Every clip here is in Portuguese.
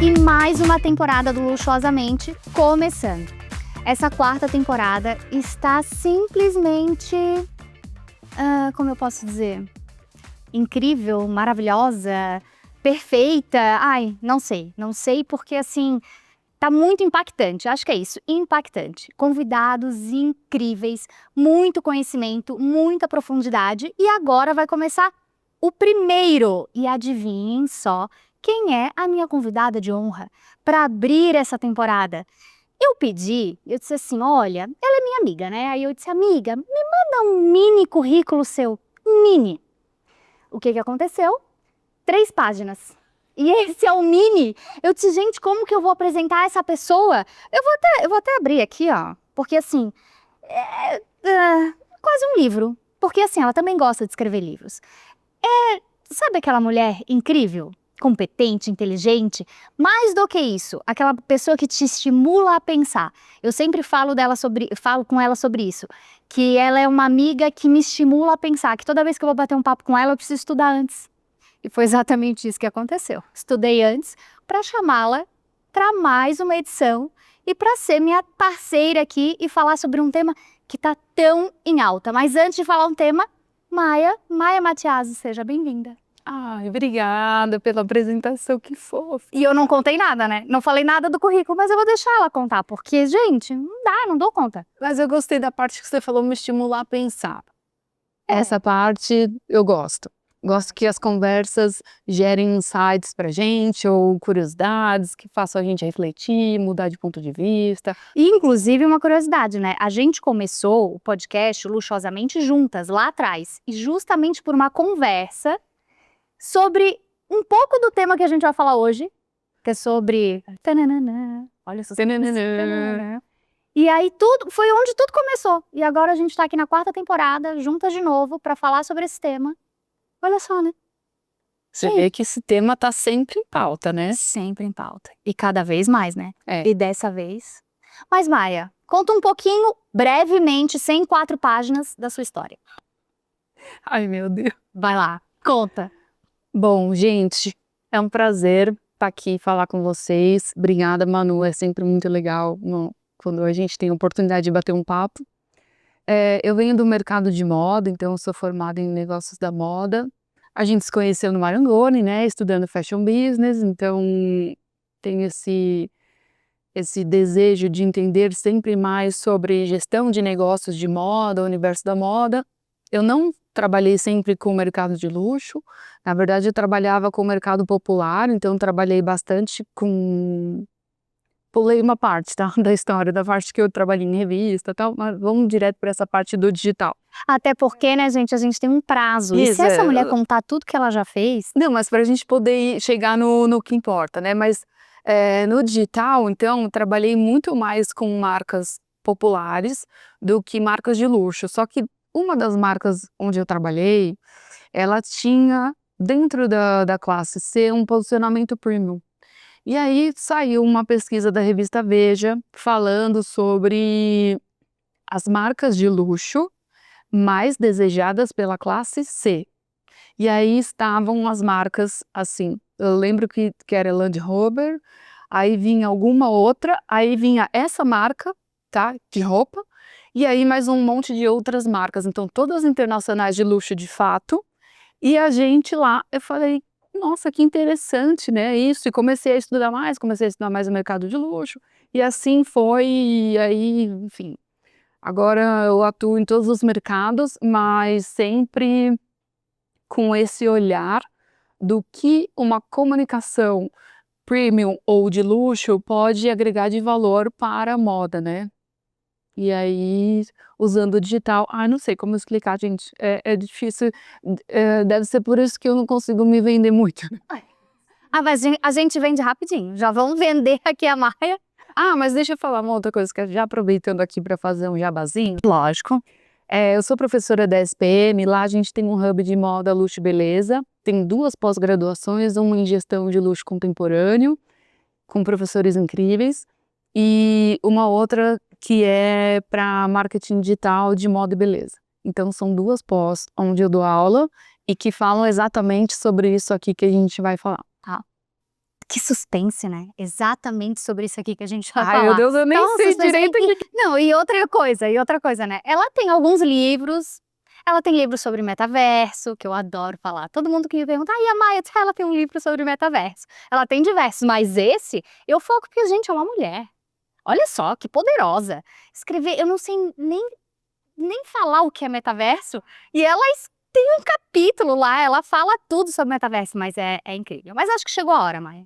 E mais uma temporada do Luxuosamente começando. Essa quarta temporada está simplesmente, como eu posso dizer, incrível, maravilhosa, perfeita. Ai, não sei porque assim, tá muito impactante, acho que é isso, impactante. Convidados incríveis, muito conhecimento, muita profundidade e agora vai começar o primeiro. E adivinhem só quem é a minha convidada de honra para abrir essa temporada. Eu disse assim, olha, ela é minha amiga, né? Aí eu disse, amiga, me manda um mini currículo seu, mini. O que aconteceu? 3 páginas. E esse é o mini. Eu disse, gente, como que eu vou apresentar essa pessoa? Eu vou até abrir aqui, ó, porque assim, é quase um livro. Porque assim, ela também gosta de escrever livros. Sabe aquela mulher incrível? Competente, inteligente, mais do que isso, aquela pessoa que te estimula a pensar. Eu sempre falo com ela sobre isso, que ela é uma amiga que me estimula a pensar, que toda vez que eu vou bater um papo com ela, eu preciso estudar antes. E foi exatamente isso que aconteceu. Estudei antes para chamá-la para mais uma edição e para ser minha parceira aqui e falar sobre um tema que está tão em alta. Mas antes de falar um tema, Maia Matiasi, seja bem-vinda. Ai, obrigada pela apresentação, que fofo. E eu não contei nada, né? Não falei nada do currículo, mas eu vou deixar ela contar, porque, gente, não dou conta. Mas eu gostei da parte que você falou, me estimular a pensar. Essa parte eu gosto. Gosto que as conversas gerem insights pra gente, ou curiosidades, que façam a gente refletir, mudar de ponto de vista. E, inclusive, uma curiosidade, né? A gente começou o podcast Luxuosamente juntas, lá atrás. E justamente por uma conversa sobre um pouco do tema que a gente vai falar hoje, que é sobre... Olha só. E aí foi onde tudo começou. E agora a gente tá aqui na 4ª temporada, juntas de novo, pra falar sobre esse tema. Olha só, né? Você vê que esse tema tá sempre em pauta, né? Sempre em pauta. E cada vez mais, né? É. E dessa vez... Mas, Maia, conta um pouquinho, brevemente, sem 4 páginas, da sua história. Ai, meu Deus. Vai lá, conta. Bom, gente, é um prazer estar aqui e falar com vocês. Obrigada, Manu, é sempre muito legal quando a gente tem a oportunidade de bater um papo. Eu venho do mercado de moda, então eu sou formada em negócios da moda. A gente se conheceu no Marangoni, né, estudando fashion business, então tenho esse desejo de entender sempre mais sobre gestão de negócios de moda, universo da moda. Eu não trabalhei sempre com o mercado de luxo, na verdade eu trabalhava com o mercado popular, então trabalhei bastante com... Pulei uma parte, tá, da história, da parte que eu trabalhei em revista e tal, mas vamos direto para essa parte do digital. Até porque, né, gente, a gente tem um prazo. E se essa mulher contar tudo que ela já fez... Não, mas para a gente poder chegar no que importa, né, mas no digital, então, trabalhei muito mais com marcas populares do que marcas de luxo, só que uma das marcas onde eu trabalhei, ela tinha, dentro da classe C, um posicionamento premium. E aí saiu uma pesquisa da revista Veja, falando sobre as marcas de luxo mais desejadas pela classe C. E aí estavam as marcas, assim, eu lembro que era Land Rover, aí vinha alguma outra, aí vinha essa marca, tá, de roupa, e aí mais um monte de outras marcas, então todas internacionais de luxo de fato, e a gente lá, eu falei, nossa, que interessante, né, isso, e comecei a estudar mais o mercado de luxo, e assim foi, e aí, enfim, agora eu atuo em todos os mercados, mas sempre com esse olhar do que uma comunicação premium ou de luxo pode agregar de valor para a moda, né? E aí, usando o digital, não sei como explicar, gente, é difícil, deve ser por isso que eu não consigo me vender muito. Mas a gente vende rapidinho, já vamos vender aqui a Maia. Mas deixa eu falar uma outra coisa, que já aproveitando aqui para fazer um jabazinho. Lógico. Eu sou professora da SPM, lá a gente tem um hub de moda, luxo e beleza, tem 2 pós-graduações, uma em gestão de luxo contemporâneo, com professores incríveis, e uma outra que é para marketing digital de moda e beleza. Então são 2 pós onde eu dou aula e que falam exatamente sobre isso aqui que a gente vai falar. Que suspense, né? Exatamente sobre isso aqui que a gente vai Ai, falar. meu Deus, eu nem Então, sei suspense. direito o que. Não, e outra coisa, né? Ela tem alguns livros, ela tem livros sobre metaverso, que eu adoro falar. Todo mundo que me pergunta, e a Maia, ela tem um livro sobre metaverso. Ela tem diversos, mas esse, eu foco porque, gente, é uma mulher. Olha só, que poderosa. Escrever, eu não sei nem falar o que é metaverso, e ela tem um capítulo lá, ela fala tudo sobre metaverso, mas é incrível. Mas acho que chegou a hora, Maia.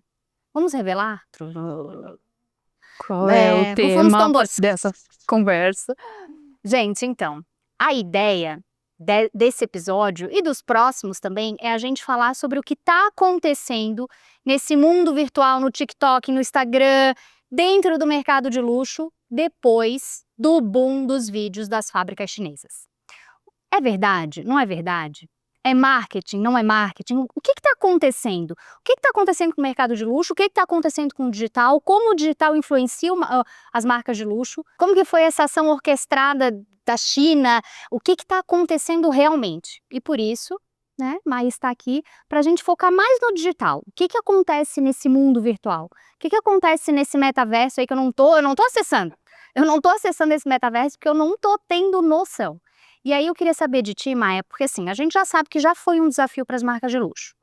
Vamos revelar? Qual é o Rufamos tema tambores. dessa conversa? Gente, então, a ideia desse episódio e dos próximos também é a gente falar sobre o que está acontecendo nesse mundo virtual, no TikTok, no Instagram, dentro do mercado de luxo, depois do boom dos vídeos das fábricas chinesas. É verdade? Não é verdade? É marketing? Não é marketing? O que está acontecendo? O que está acontecendo com o mercado de luxo? O que está acontecendo com o digital? Como o digital influencia as marcas de luxo? Como que foi essa ação orquestrada da China? O que está acontecendo realmente? E por isso, né, Maia está aqui para a gente focar mais no digital. O que acontece nesse mundo virtual? O que acontece nesse metaverso aí que eu não tô acessando? Eu não tô acessando esse metaverso porque eu não tô tendo noção. E aí eu queria saber de ti, Maia, porque assim, a gente já sabe que já foi um desafio para as marcas de luxo.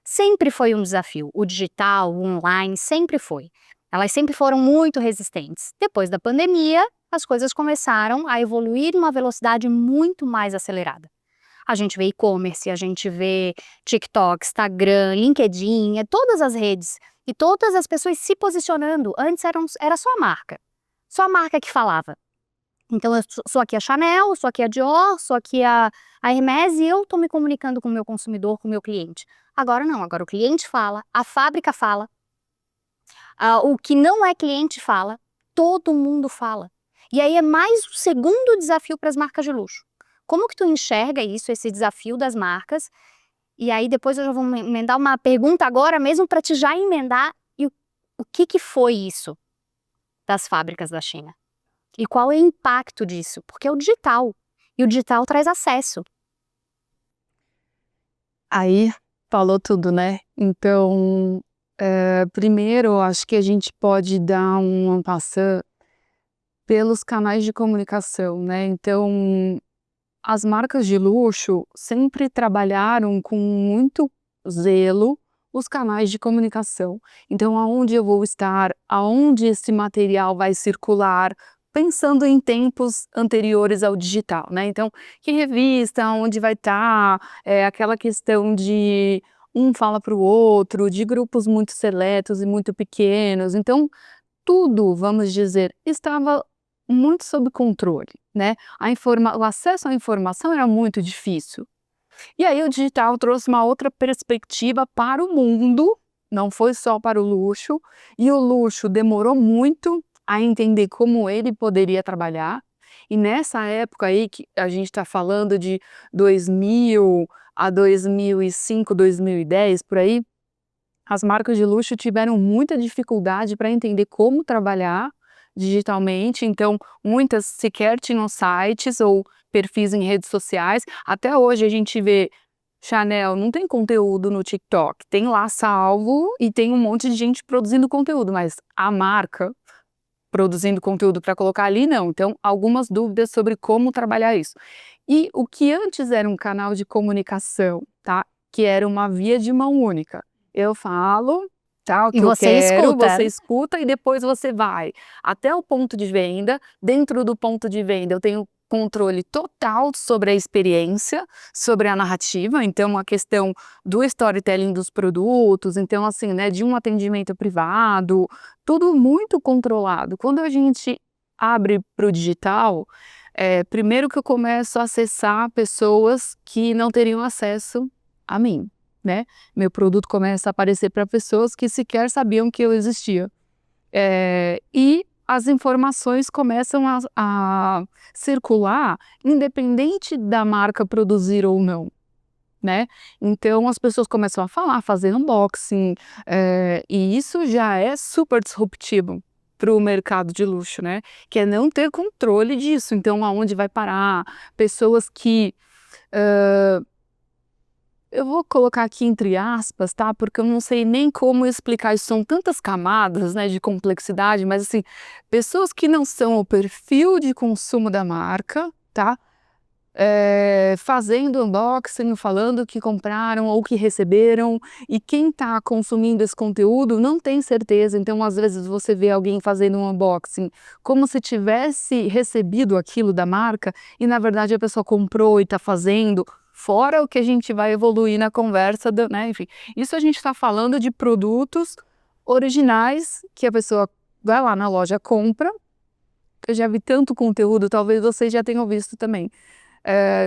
Sempre foi um desafio. O digital, o online, sempre foi. Elas sempre foram muito resistentes. Depois da pandemia, as coisas começaram a evoluir numa velocidade muito mais acelerada. A gente vê e-commerce, a gente vê TikTok, Instagram, LinkedIn, todas as redes e todas as pessoas se posicionando. Antes era só a marca. Só a marca que falava. Então eu sou aqui a Chanel, sou aqui a Dior, sou aqui a Hermès e eu estou me comunicando com o meu consumidor, com o meu cliente. Agora não, agora o cliente fala, a fábrica fala, o que não é cliente fala, todo mundo fala. E aí é mais um segundo desafio para as marcas de luxo. Como que tu enxerga isso, esse desafio das marcas? E aí depois eu já vou emendar uma pergunta agora mesmo para te já emendar o que foi isso das fábricas da China? E qual é o impacto disso? Porque é o digital. E o digital traz acesso. Aí falou tudo, né? Então, primeiro, acho que a gente pode dar um passant pelos canais de comunicação, né? Então, as marcas de luxo sempre trabalharam com muito zelo os canais de comunicação. Então, aonde eu vou estar, aonde esse material vai circular, pensando em tempos anteriores ao digital, né? Então, que revista, onde vai estar, aquela questão de um fala para o outro, de grupos muito seletos e muito pequenos. Então, tudo, vamos dizer, estava muito sob controle, né? O acesso à informação era muito difícil. E aí o digital trouxe uma outra perspectiva para o mundo, não foi só para o luxo, e o luxo demorou muito a entender como ele poderia trabalhar. E nessa época aí que a gente está falando de 2000 a 2005, 2010, por aí, as marcas de luxo tiveram muita dificuldade para entender como trabalhar digitalmente, então muitas sequer tinham sites ou perfis em redes sociais. Até hoje a gente vê Chanel não tem conteúdo no TikTok, tem lá salvo e tem um monte de gente produzindo conteúdo, mas a marca produzindo conteúdo para colocar ali, não. Então, algumas dúvidas sobre como trabalhar isso. E o que antes era um canal de comunicação, tá? Que era uma via de mão única. Eu falo, tá, o E que eu você quero, escuta. você escuta e depois você vai até o ponto de venda. Dentro do ponto de venda, eu tenho controle total sobre a experiência, sobre a narrativa, então a questão do storytelling dos produtos, então assim, né, de um atendimento privado, tudo muito controlado. Quando a gente abre para o digital, primeiro que eu começo a acessar pessoas que não teriam acesso a mim, né? Meu produto começa a aparecer para pessoas que sequer sabiam que eu existia. E as informações começam a circular, independente da marca produzir ou não, né? Então as pessoas começam a falar, fazer unboxing, e isso já é super disruptivo para o mercado de luxo, né? Que é não ter controle disso. Então, aonde vai parar? Pessoas que eu vou colocar aqui entre aspas, tá? Porque eu não sei nem como explicar isso. São tantas camadas, né, de complexidade, mas assim, pessoas que não são o perfil de consumo da marca, tá? Fazendo unboxing, falando que compraram ou que receberam, e quem está consumindo esse conteúdo não tem certeza. Então, às vezes, você vê alguém fazendo um unboxing como se tivesse recebido aquilo da marca, e na verdade a pessoa comprou e está fazendo, fora o que a gente vai evoluir na conversa, né? Enfim, isso a gente está falando de produtos originais que a pessoa vai lá na loja, compra. Eu já vi tanto conteúdo, talvez vocês já tenham visto também.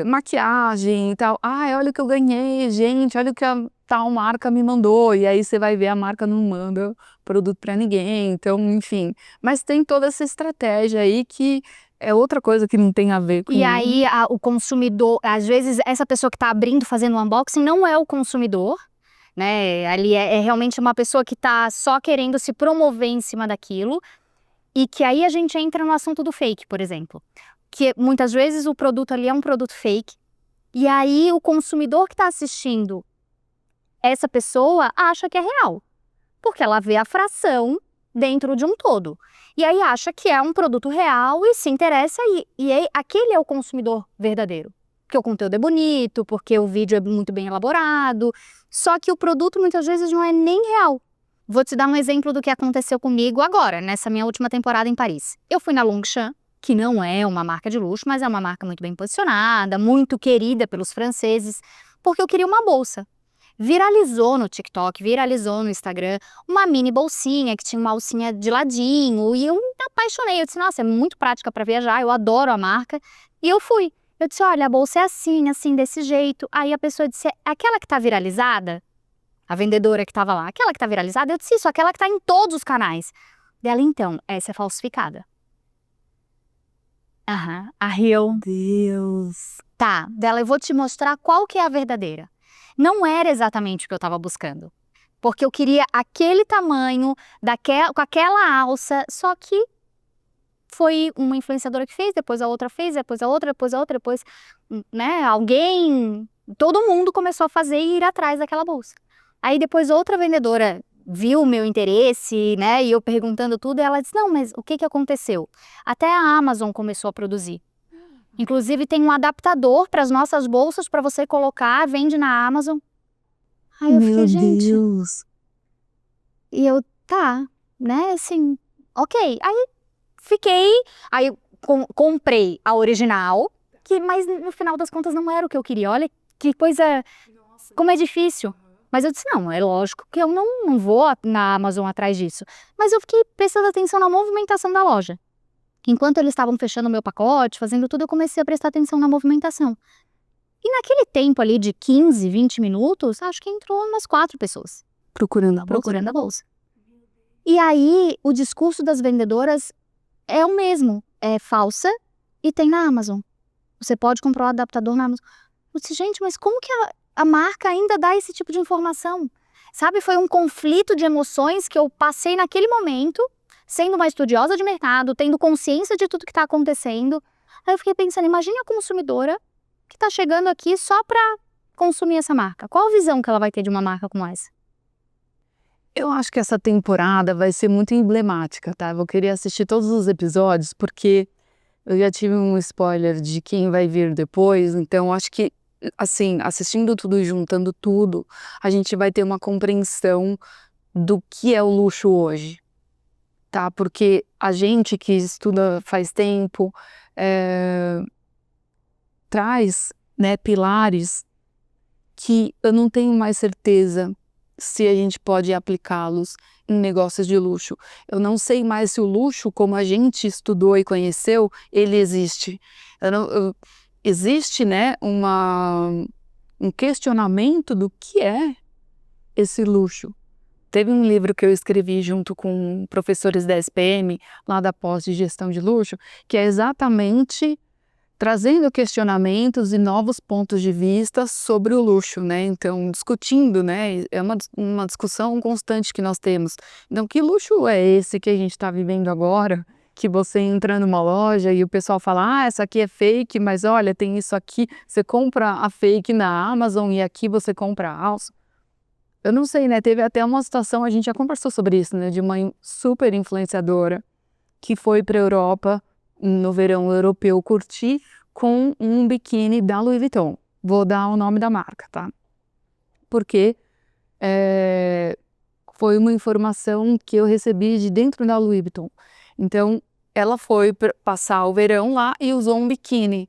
Maquiagem e tal. Ai, olha o que eu ganhei, gente, olha o que a tal marca me mandou. E aí você vai ver, a marca não manda produto para ninguém, então, enfim. Mas tem toda essa estratégia aí que é outra coisa que não tem a ver com... E aí o consumidor, às vezes essa pessoa que está abrindo, fazendo o unboxing, não é o consumidor, né? Ali é realmente uma pessoa que está só querendo se promover em cima daquilo. E que aí a gente entra no assunto do fake, por exemplo. Que muitas vezes o produto ali é um produto fake. E aí o consumidor que está assistindo essa pessoa acha que é real. Porque ela vê a fração dentro de um todo. E aí acha que é um produto real e se interessa. E aí, aquele é o consumidor verdadeiro. Porque o conteúdo é bonito, porque o vídeo é muito bem elaborado. Só que o produto muitas vezes não é nem real. Vou te dar um exemplo do que aconteceu comigo agora, nessa minha última temporada em Paris. Eu fui na Longchamp, que não é uma marca de luxo, mas é uma marca muito bem posicionada, muito querida pelos franceses, porque eu queria uma bolsa. Viralizou no TikTok, viralizou no Instagram, uma mini bolsinha que tinha uma alcinha de ladinho, e eu me apaixonei. Eu disse, nossa, é muito prática para viajar, eu adoro a marca, e eu fui. Eu disse, olha, a bolsa é assim, assim, desse jeito. Aí a pessoa disse, aquela que tá viralizada? A vendedora que estava lá, aquela que tá viralizada? Eu disse, isso, aquela que tá em todos os canais. Dela, então, essa é falsificada. Aham, aí eu, Deus. Tá, dela, eu vou te mostrar qual que é a verdadeira. Não era exatamente o que eu tava buscando. Porque eu queria aquele tamanho, com aquela alça, só que foi uma influenciadora que fez, depois a outra fez, depois a outra, depois a outra, depois, né, alguém, todo mundo começou a fazer e ir atrás daquela bolsa. Aí depois outra vendedora viu o meu interesse, né, e eu perguntando tudo, e ela disse, não, mas o que aconteceu? Até a Amazon começou a produzir. Inclusive tem um adaptador para as nossas bolsas para você colocar, vende na Amazon. Aí eu fiquei, gente... Meu Deus! E eu, tá, né, assim, ok. Aí fiquei, aí eu comprei a original, mas no final das contas não era o que eu queria. Olha que coisa, como é difícil. Mas eu disse, não, é lógico que eu não vou na Amazon atrás disso. Mas eu fiquei prestando atenção na movimentação da loja. Enquanto eles estavam fechando o meu pacote, fazendo tudo, eu comecei a prestar atenção na movimentação. E naquele tempo ali de 15, 20 minutos, acho que entrou umas 4 pessoas. Procurando a bolsa. E aí, o discurso das vendedoras é o mesmo. É falsa e tem na Amazon. Você pode comprar o adaptador na Amazon. Eu disse, gente, mas como que a marca ainda dá esse tipo de informação? Sabe, foi um conflito de emoções que eu passei naquele momento, sendo uma estudiosa de mercado, tendo consciência de tudo que está acontecendo. Aí eu fiquei pensando, imagine a consumidora que está chegando aqui só para consumir essa marca. Qual a visão que ela vai ter de uma marca como essa? Eu acho que essa temporada vai ser muito emblemática, tá? Eu vou querer assistir todos os episódios, porque eu já tive um spoiler de quem vai vir depois, então acho que, assim, assistindo tudo e juntando tudo, a gente vai ter uma compreensão do que é o luxo hoje, tá? Porque a gente que estuda faz tempo, traz, né, pilares que eu não tenho mais certeza se a gente pode aplicá-los em negócios de luxo. Eu não sei mais se o luxo, como a gente estudou e conheceu, ele existe. Existe, né, um questionamento do que é esse luxo. Teve um livro que eu escrevi junto com professores da SPM, lá da pós de gestão de luxo, que é exatamente trazendo questionamentos e novos pontos de vista sobre o luxo, né? Então, discutindo, né? É uma discussão constante que nós temos. Então, que luxo é esse que a gente está vivendo agora? que você entra numa loja e o pessoal fala, essa aqui é fake, mas olha, tem isso aqui, você compra a fake na Amazon e aqui você compra a falsa. Eu não sei, né, teve até uma situação, a gente já conversou sobre isso, né, de uma super influenciadora que foi para a Europa, no verão europeu, curtir com um biquíni da Louis Vuitton. Vou dar o nome da marca, tá? Porque foi uma informação que eu recebi de dentro da Louis Vuitton. Então, ela foi passar o verão lá e usou um biquíni.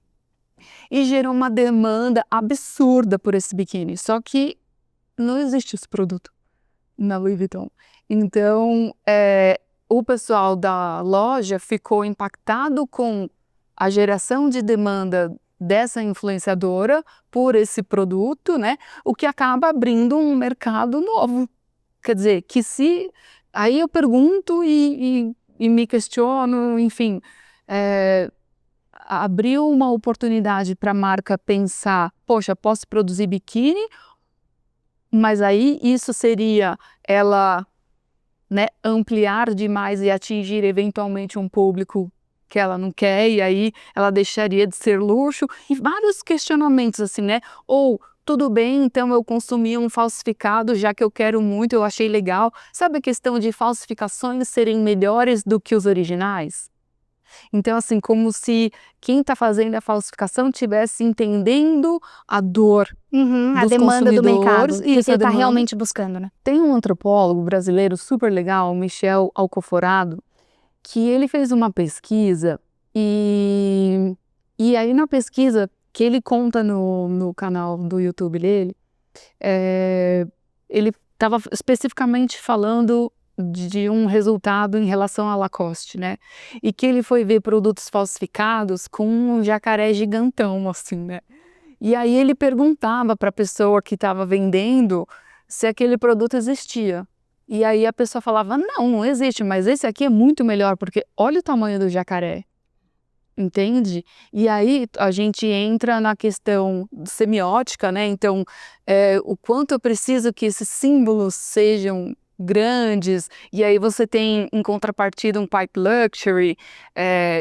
E gerou uma demanda absurda por esse biquíni. Só que não existe esse produto na Louis Vuitton. Então, o pessoal da loja ficou impactado com a geração de demanda dessa influenciadora por esse produto, né? O que acaba abrindo um mercado novo. Quer dizer, que se... Aí eu pergunto e me questiono, enfim, abriu uma oportunidade para a marca pensar, poxa, posso produzir biquíni, mas aí isso seria ela, né, ampliar demais e atingir eventualmente um público que ela não quer, e aí ela deixaria de ser luxo, e vários questionamentos assim, né? Ou, tudo bem, então eu consumi um falsificado, já que eu quero muito, eu achei legal. Sabe a questão de falsificações serem melhores do que os originais? Então, assim, como se quem está fazendo a falsificação estivesse entendendo a dor A dos demanda do mercado, consumidores. que ele está realmente buscando, né? Tem um antropólogo brasileiro super legal, Michel Alcoforado, que ele fez uma pesquisa e aí na pesquisa que ele conta no canal do YouTube dele, ele estava especificamente falando de um resultado em relação à Lacoste, né? E que ele foi ver produtos falsificados com um jacaré gigantão, assim, né? E aí ele perguntava para a pessoa que estava vendendo se aquele produto existia. E aí a pessoa falava, não existe, mas esse aqui é muito melhor, porque olha o tamanho do jacaré. Entende? E aí a gente entra na questão semiótica, né? Então, o quanto eu preciso que esses símbolos sejam grandes, e aí você tem em contrapartida um pipe luxury,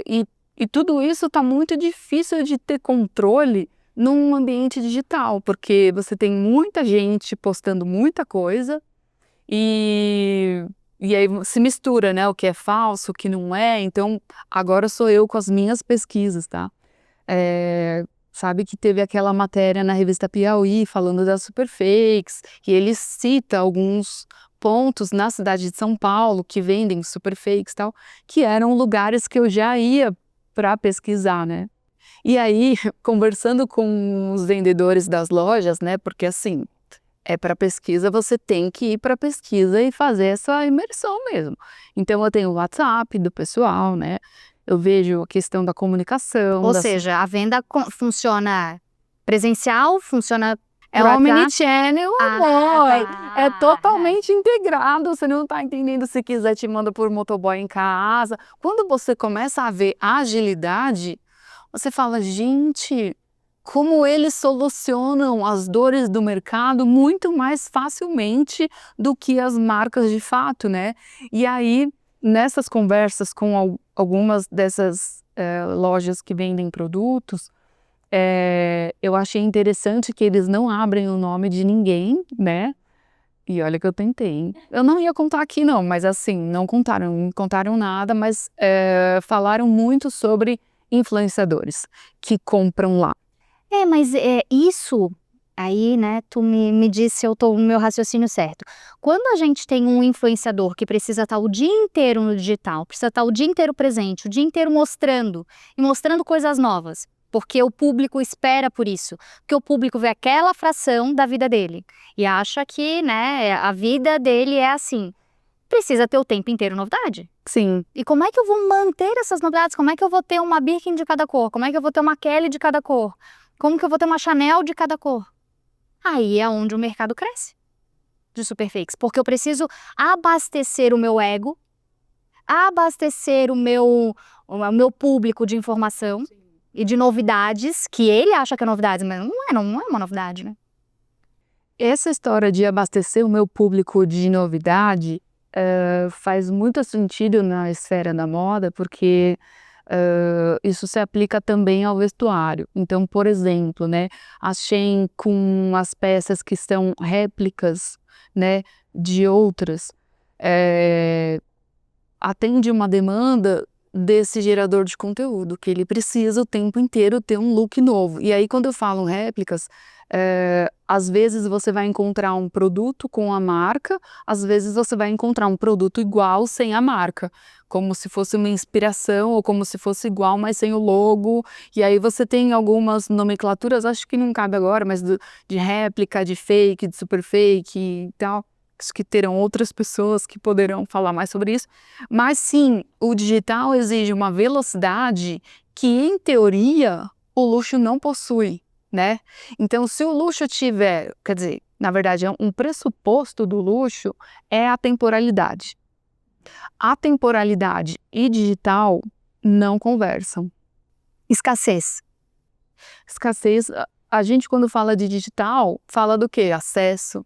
e tudo isso está muito difícil de ter controle num ambiente digital, porque você tem muita gente postando muita coisa, e aí se mistura, né, o que é falso, o que não é. Então, agora sou eu com as minhas pesquisas, tá? Sabe que teve aquela matéria na revista Piauí falando das superfakes, e ele cita alguns pontos na cidade de São Paulo que vendem superfakes e tal, que eram lugares que eu já ia para pesquisar, né? E aí, conversando com os vendedores das lojas, né, porque assim, para pesquisa, você tem que ir para pesquisa e fazer essa imersão mesmo. Então, eu tenho o WhatsApp do pessoal, né? Eu vejo a questão da comunicação. Ou seja, a venda funciona presencial, funciona É por omnichannel, amor. tá. É totalmente integrado. Você não está entendendo, se quiser te manda por motoboy em casa. Quando você começa a ver a agilidade, você fala, gente, como eles solucionam as dores do mercado muito mais facilmente do que as marcas de fato, né? E aí, nessas conversas com algumas dessas lojas que vendem produtos, eu achei interessante que eles não abrem o nome de ninguém, né? E olha que eu tentei, hein? Eu não ia contar aqui não, mas assim, não contaram nada, mas falaram muito sobre influenciadores que compram lá. Mas isso aí, né, tu me disse se eu tô no meu raciocínio certo. Quando a gente tem um influenciador que precisa estar o dia inteiro no digital, precisa estar o dia inteiro presente, o dia inteiro mostrando, e mostrando coisas novas, porque o público espera por isso, porque o público vê aquela fração da vida dele e acha que, né, a vida dele é assim. Precisa ter o tempo inteiro novidade. Sim. E como é que eu vou manter essas novidades? Como é que eu vou ter uma Birkin de cada cor? Como é que eu vou ter uma Kelly de cada cor? Como que eu vou ter uma Chanel de cada cor? Aí é onde o mercado cresce de superfakes, porque eu preciso abastecer o meu ego, abastecer o meu público de informação e de novidades, que ele acha que é novidade, mas não é uma novidade, né? Essa história de abastecer o meu público de novidade, faz muito sentido na esfera da moda, porque isso se aplica também ao vestuário. Então, por exemplo, né, a Shein com as peças que são réplicas, né, de outras, atende uma demanda desse gerador de conteúdo, que ele precisa o tempo inteiro ter um look novo. E aí, quando eu falo réplicas, às vezes você vai encontrar um produto com a marca, às vezes você vai encontrar um produto igual sem a marca, como se fosse uma inspiração ou como se fosse igual, mas sem o logo. E aí você tem algumas nomenclaturas, acho que não cabe agora, mas de réplica, de fake, de super fake e tal. Acho que terão outras pessoas que poderão falar mais sobre isso. Mas sim, o digital exige uma velocidade que, em teoria, o luxo não possui, né? Então, se o luxo tiver, quer dizer, na verdade, um pressuposto do luxo é a temporalidade. A temporalidade e digital não conversam. Escassez. Escassez, a gente quando fala de digital, fala do quê? Acesso.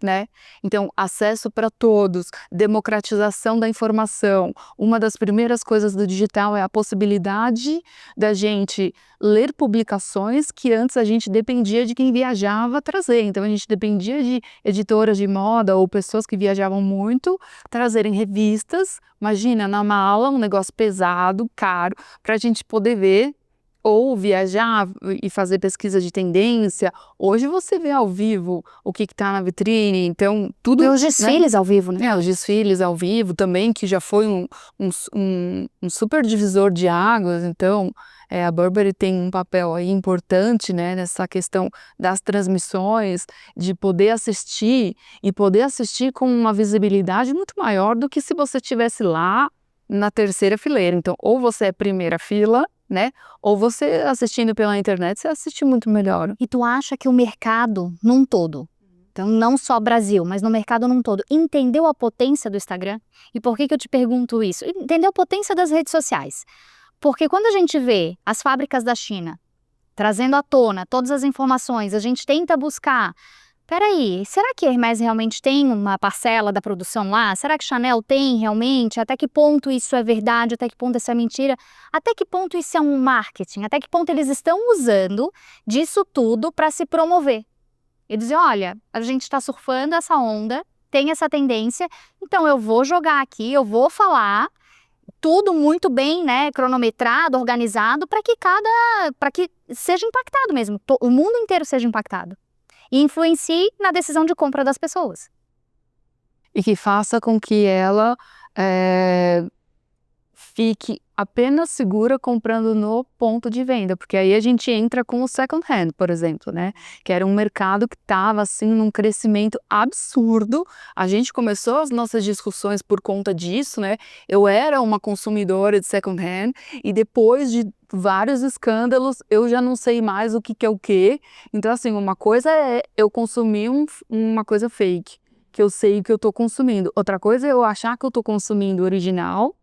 Né? Então, acesso para todos, democratização da informação. Uma das primeiras coisas do digital é a possibilidade da gente ler publicações que antes a gente dependia de quem viajava trazer. Então, a gente dependia de editoras de moda ou pessoas que viajavam muito trazerem revistas. Imagina, na mala, um negócio pesado, caro, para a gente poder ver ou viajar e fazer pesquisa de tendência. Hoje você vê ao vivo o que está na vitrine, então tudo... Vê os desfiles, né? Ao vivo, né? Os desfiles ao vivo também, que já foi um super divisor de águas. Então, a Burberry tem um papel aí importante, né, nessa questão das transmissões, de poder assistir e poder assistir com uma visibilidade muito maior do que se você estivesse lá na terceira fileira. Então, ou você é primeira fila, né? Ou você assistindo pela internet, você assiste muito melhor. E tu acha que o mercado num todo, então não só Brasil, mas no mercado num todo, entendeu a potência do Instagram? E por que eu te pergunto isso? Entendeu a potência das redes sociais? Porque quando a gente vê as fábricas da China trazendo à tona todas as informações, a gente tenta buscar... Peraí, será que a Hermès realmente tem uma parcela da produção lá? Será que Chanel tem realmente? Até que ponto isso é verdade? Até que ponto isso é mentira? Até que ponto isso é um marketing? Até que ponto eles estão usando disso tudo para se promover? E dizer, olha, a gente está surfando essa onda, tem essa tendência, então eu vou jogar aqui, eu vou falar, tudo muito bem, né, cronometrado, organizado, para que seja impactado mesmo, o mundo inteiro seja impactado. E influencie na decisão de compra das pessoas. E que faça com que ela fique apenas segura comprando no ponto de venda, porque aí a gente entra com o second hand, por exemplo, né? Que era um mercado que estava assim num crescimento absurdo. A gente começou as nossas discussões por conta disso, né? Eu era uma consumidora de second hand e depois de vários escândalos, eu já não sei mais o que é o quê. Então, assim, uma coisa é eu consumir uma coisa fake, que eu sei que eu tô consumindo. Outra coisa é eu achar que eu tô consumindo original,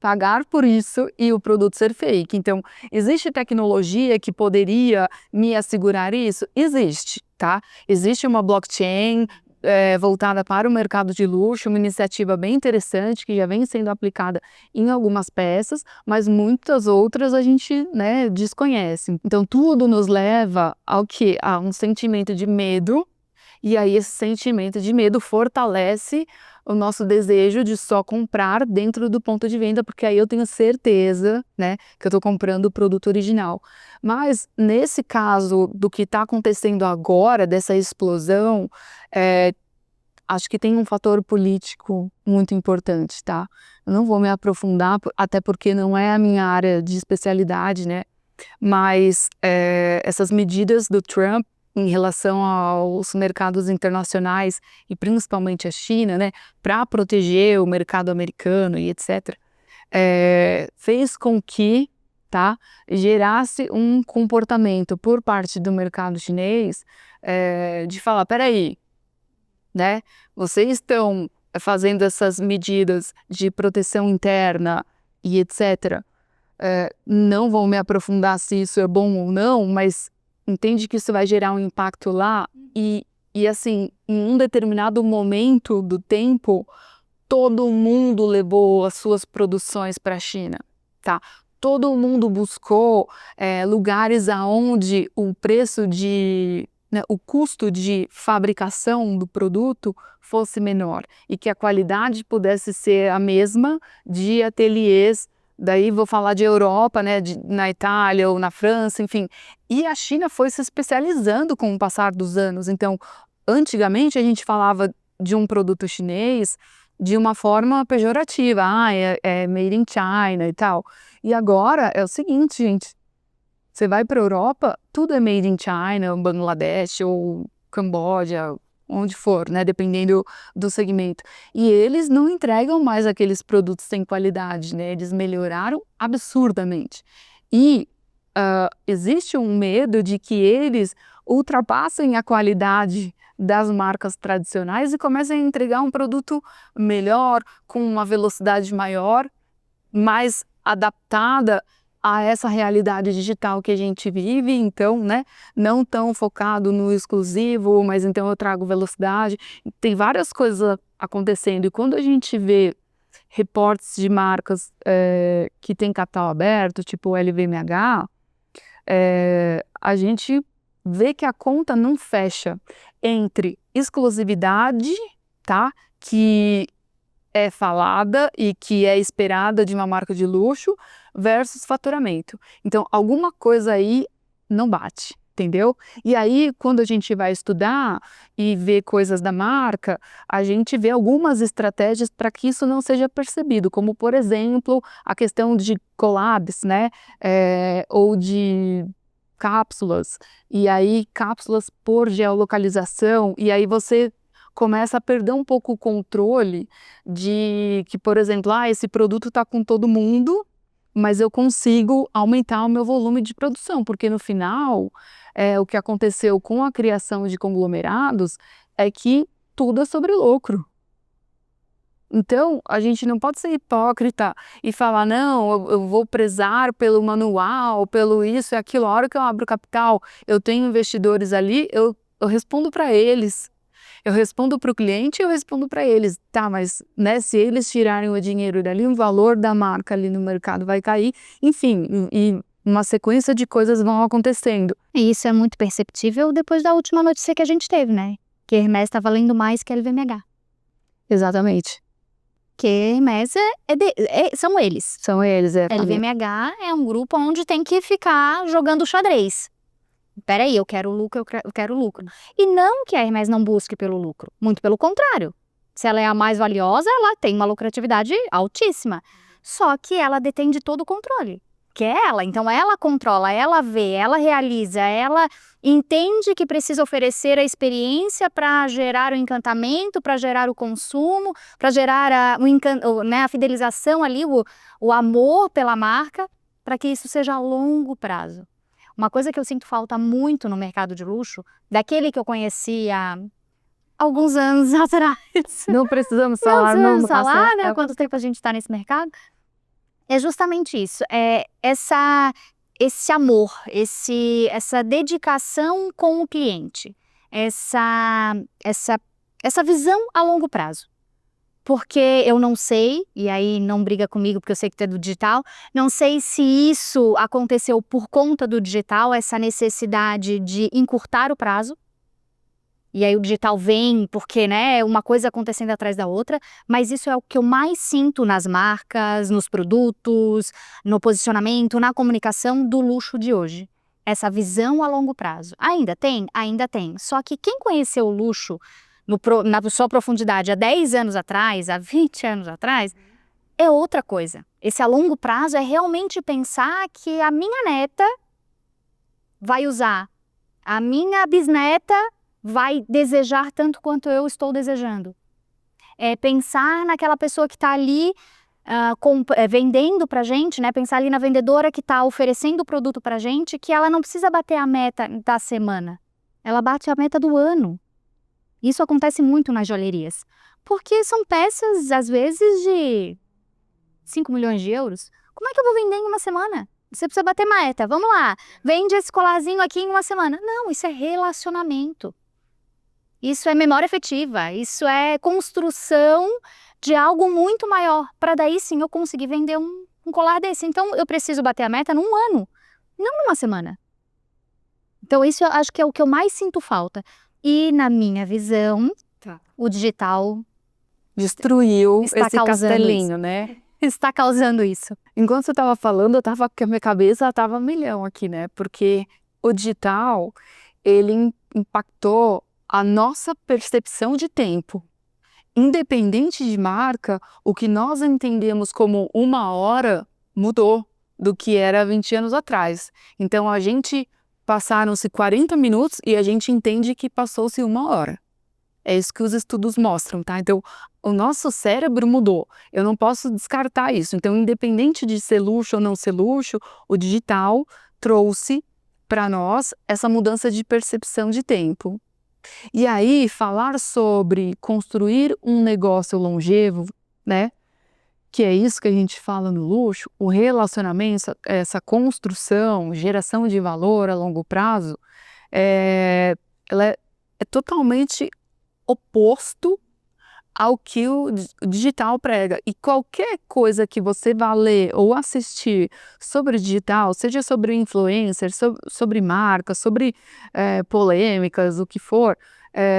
pagar por isso e o produto ser fake. Então, existe tecnologia que poderia me assegurar isso? Existe, tá? Existe uma blockchain voltada para o mercado de luxo, uma iniciativa bem interessante que já vem sendo aplicada em algumas peças, mas muitas outras a gente, né, desconhece. Então, tudo nos leva ao quê? A um sentimento de medo, e aí esse sentimento de medo fortalece o nosso desejo de só comprar dentro do ponto de venda, porque aí eu tenho certeza, né, que eu estou comprando o produto original. Mas nesse caso do que está acontecendo agora, dessa explosão, acho que tem um fator político muito importante, tá? Eu não vou me aprofundar, até porque não é a minha área de especialidade, né? Mas essas medidas do Trump em relação aos mercados internacionais e principalmente a China, né, para proteger o mercado americano e etc., fez com que, tá, gerasse um comportamento por parte do mercado chinês de falar, peraí, né, vocês estão fazendo essas medidas de proteção interna e etc., não vou me aprofundar se isso é bom ou não, mas entende que isso vai gerar um impacto lá e assim, em um determinado momento do tempo, todo mundo levou as suas produções para a China, tá? Todo mundo buscou lugares aonde o preço né, o custo de fabricação do produto fosse menor e que a qualidade pudesse ser a mesma de ateliês. Daí vou falar de Europa, né, na Itália ou na França, enfim. E a China foi se especializando com o passar dos anos. Então, antigamente a gente falava de um produto chinês de uma forma pejorativa. É made in China e tal. E agora é o seguinte, gente. Você vai para a Europa, tudo é made in China, Bangladesh ou Camboja, onde for, né? Dependendo do segmento. E eles não entregam mais aqueles produtos sem qualidade, né? Eles melhoraram absurdamente. E existe um medo de que eles ultrapassem a qualidade das marcas tradicionais e comecem a entregar um produto melhor, com uma velocidade maior, mais adaptada a essa realidade digital que a gente vive, então, né, não tão focado no exclusivo, mas então eu trago velocidade. Tem várias coisas acontecendo e quando a gente vê reportes de marcas que tem capital aberto, tipo o LVMH, a gente vê que a conta não fecha entre exclusividade, tá, que é falada e que é esperada de uma marca de luxo versus faturamento. Então, alguma coisa aí não bate, entendeu? E aí, quando a gente vai estudar e ver coisas da marca, a gente vê algumas estratégias para que isso não seja percebido, como, por exemplo, a questão de collabs, né? Ou de cápsulas, e aí cápsulas por geolocalização, e aí você começa a perder um pouco o controle de que, por exemplo, esse produto está com todo mundo, mas eu consigo aumentar o meu volume de produção, porque no final, o que aconteceu com a criação de conglomerados é que tudo é sobre lucro. Então, a gente não pode ser hipócrita e falar, não, eu vou prezar pelo manual, pelo isso e aquilo. A hora que eu abro capital, eu tenho investidores ali, eu respondo para eles. Eu respondo para o cliente e eu respondo para eles. Tá, mas né, se eles tirarem o dinheiro dali, o valor da marca ali no mercado vai cair. Enfim, e uma sequência de coisas vão acontecendo. E isso é muito perceptível depois da última notícia que a gente teve, né? Que Hermès está valendo mais que LVMH. Exatamente. Que Hermès são eles. São eles, LVMH é um grupo onde tem que ficar jogando xadrez. Peraí, eu quero lucro, eu quero lucro. E não que a Hermès não busque pelo lucro. Muito pelo contrário. Se ela é a mais valiosa, ela tem uma lucratividade altíssima. Só que ela detém de todo o controle. Que é ela. Então ela controla, ela vê, ela realiza, ela entende que precisa oferecer a experiência para gerar o encantamento, para gerar o consumo, para gerar a fidelização ali, o amor pela marca, para que isso seja a longo prazo. Uma coisa que eu sinto falta muito no mercado de luxo, daquele que eu conheci há alguns anos atrás. Não precisamos falar no passado, né? Quanto tempo a gente está nesse mercado? É justamente isso. Esse amor, essa dedicação com o cliente, essa visão a longo prazo. Porque eu não sei, e aí não briga comigo porque eu sei que tu é do digital, não sei se isso aconteceu por conta do digital, essa necessidade de encurtar o prazo. E aí o digital vem porque, né, uma coisa acontecendo atrás da outra, mas isso é o que eu mais sinto nas marcas, nos produtos, no posicionamento, na comunicação do luxo de hoje. Essa visão a longo prazo. Ainda tem? Ainda tem. Só que quem conheceu o luxo na sua profundidade há 10 anos atrás, há 20 anos atrás, é outra coisa. Esse a longo prazo é realmente pensar que a minha neta vai usar, a minha bisneta vai desejar tanto quanto eu estou desejando. É pensar naquela pessoa que está ali vendendo pra gente, né? Pensar ali na vendedora que está oferecendo o produto pra gente, que ela não precisa bater a meta da semana. Ela bate a meta do ano. Isso acontece muito nas joalherias, porque são peças, às vezes, de 5 milhões de euros. Como é que eu vou vender em uma semana? Você precisa bater meta, vamos lá, vende esse colarzinho aqui em uma semana. Não, isso é relacionamento. Isso é memória afetiva, isso é construção de algo muito maior, para daí sim eu conseguir vender um colar desse. Então eu preciso bater a meta num ano, não numa semana. Então isso eu acho que é o que eu mais sinto falta. E na minha visão, o digital Destruiu está esse causando castelinho, né? está causando isso. Enquanto você estava falando, eu tava com a minha cabeça tava a milhão aqui, né? Porque o digital, ele impactou a nossa percepção de tempo. Independente de marca, o que nós entendemos como 1 hora mudou do que era 20 anos atrás. Então a gente passaram-se 40 minutos e a gente entende que passou-se 1 hora. É isso que os estudos mostram, tá? Então, o nosso cérebro mudou. Eu não posso descartar isso. Então, independente de ser luxo ou não ser luxo, o digital trouxe para nós essa mudança de percepção de tempo. E aí, falar sobre construir um negócio longevo, né? Que é isso que a gente fala no luxo, o relacionamento, essa construção, geração de valor a longo prazo, ela é totalmente oposto ao que o digital prega. E qualquer coisa que você vá ler ou assistir sobre o digital, seja sobre influencers, sobre marcas, sobre polêmicas, o que for,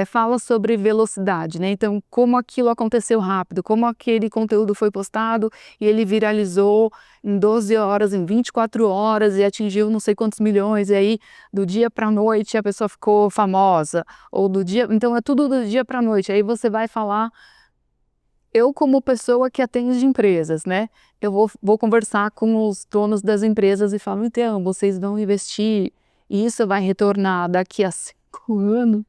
fala sobre velocidade, né? Então, como aquilo aconteceu rápido, como aquele conteúdo foi postado e ele viralizou em 12 horas, em 24 horas e atingiu não sei quantos milhões, e aí do dia para a noite a pessoa ficou famosa, ou do dia... Então, é tudo do dia para a noite. Aí você vai falar... Eu, como pessoa que atende empresas, né? Eu vou conversar com os donos das empresas e falo, então, vocês vão investir e isso vai retornar daqui a 5 anos.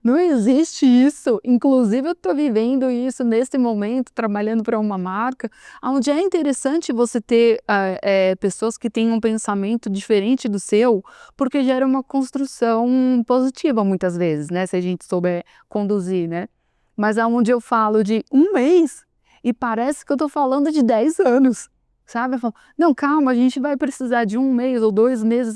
Não existe isso. Inclusive, eu estou vivendo isso nesse momento, trabalhando para uma marca, onde é interessante você ter pessoas que têm um pensamento diferente do seu, porque gera uma construção positiva muitas vezes, né? Se a gente souber conduzir, né? Mas aonde eu falo de 1 mês e parece que eu estou falando de 10 anos, sabe? Eu falo, não, calma, a gente vai precisar de 1 mês ou 2 meses.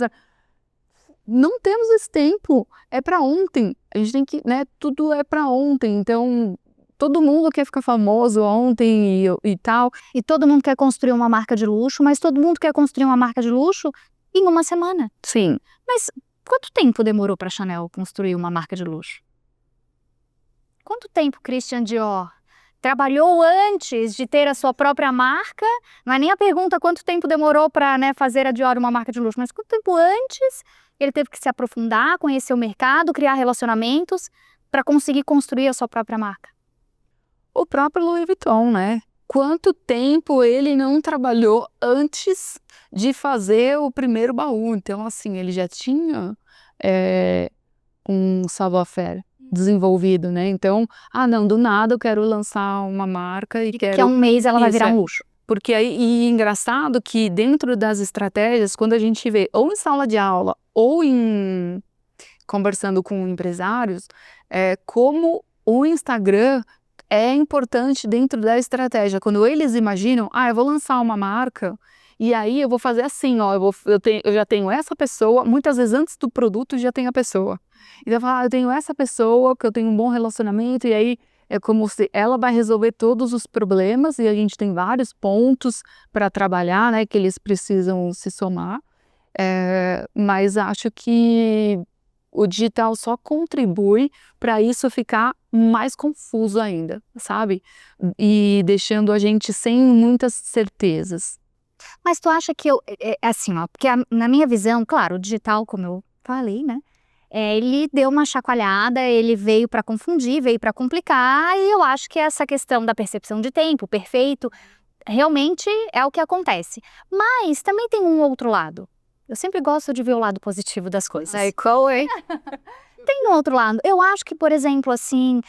Não temos esse tempo, é para ontem. A gente tem que, né? Tudo é para ontem. Então, todo mundo quer ficar famoso ontem e tal. E todo mundo quer construir uma marca de luxo, mas todo mundo quer construir uma marca de luxo em uma semana. Sim. Mas quanto tempo demorou para a Chanel construir uma marca de luxo? Quanto tempo Christian Dior trabalhou antes de ter a sua própria marca? Não é nem a pergunta quanto tempo demorou para, né, fazer a Dior uma marca de luxo, mas quanto tempo antes ele teve que se aprofundar, conhecer o mercado, criar relacionamentos para conseguir construir a sua própria marca? O próprio Louis Vuitton, né? Quanto tempo ele não trabalhou antes de fazer o primeiro baú? Então, assim, ele já tinha um savoir-faire desenvolvido, né? Então, não, do nada eu quero lançar uma marca e quero... Que a 1 mês ela vai virar um luxo. Porque aí, e engraçado que dentro das estratégias, quando a gente vê ou em sala de aula ou conversando com empresários, como o Instagram é importante dentro da estratégia. Quando eles imaginam, eu vou lançar uma marca e aí eu vou fazer assim, ó, eu já tenho essa pessoa, muitas vezes antes do produto já tem a pessoa. Então eu falo, eu tenho essa pessoa, que eu tenho um bom relacionamento, e aí é como se ela vai resolver todos os problemas, e a gente tem vários pontos para trabalhar, né, que eles precisam se somar. Mas acho que o digital só contribui para isso ficar mais confuso ainda, sabe? E deixando a gente sem muitas certezas. Mas tu acha que assim, ó, porque na minha visão, claro, o digital, como eu falei, né? Ele deu uma chacoalhada, ele veio para confundir, veio para complicar, e eu acho que essa questão da percepção de tempo, perfeito, realmente é o que acontece. Mas também tem um outro lado. Eu sempre gosto de ver o lado positivo das coisas. Qual é? Tem um outro lado. Eu acho que, por exemplo, assim,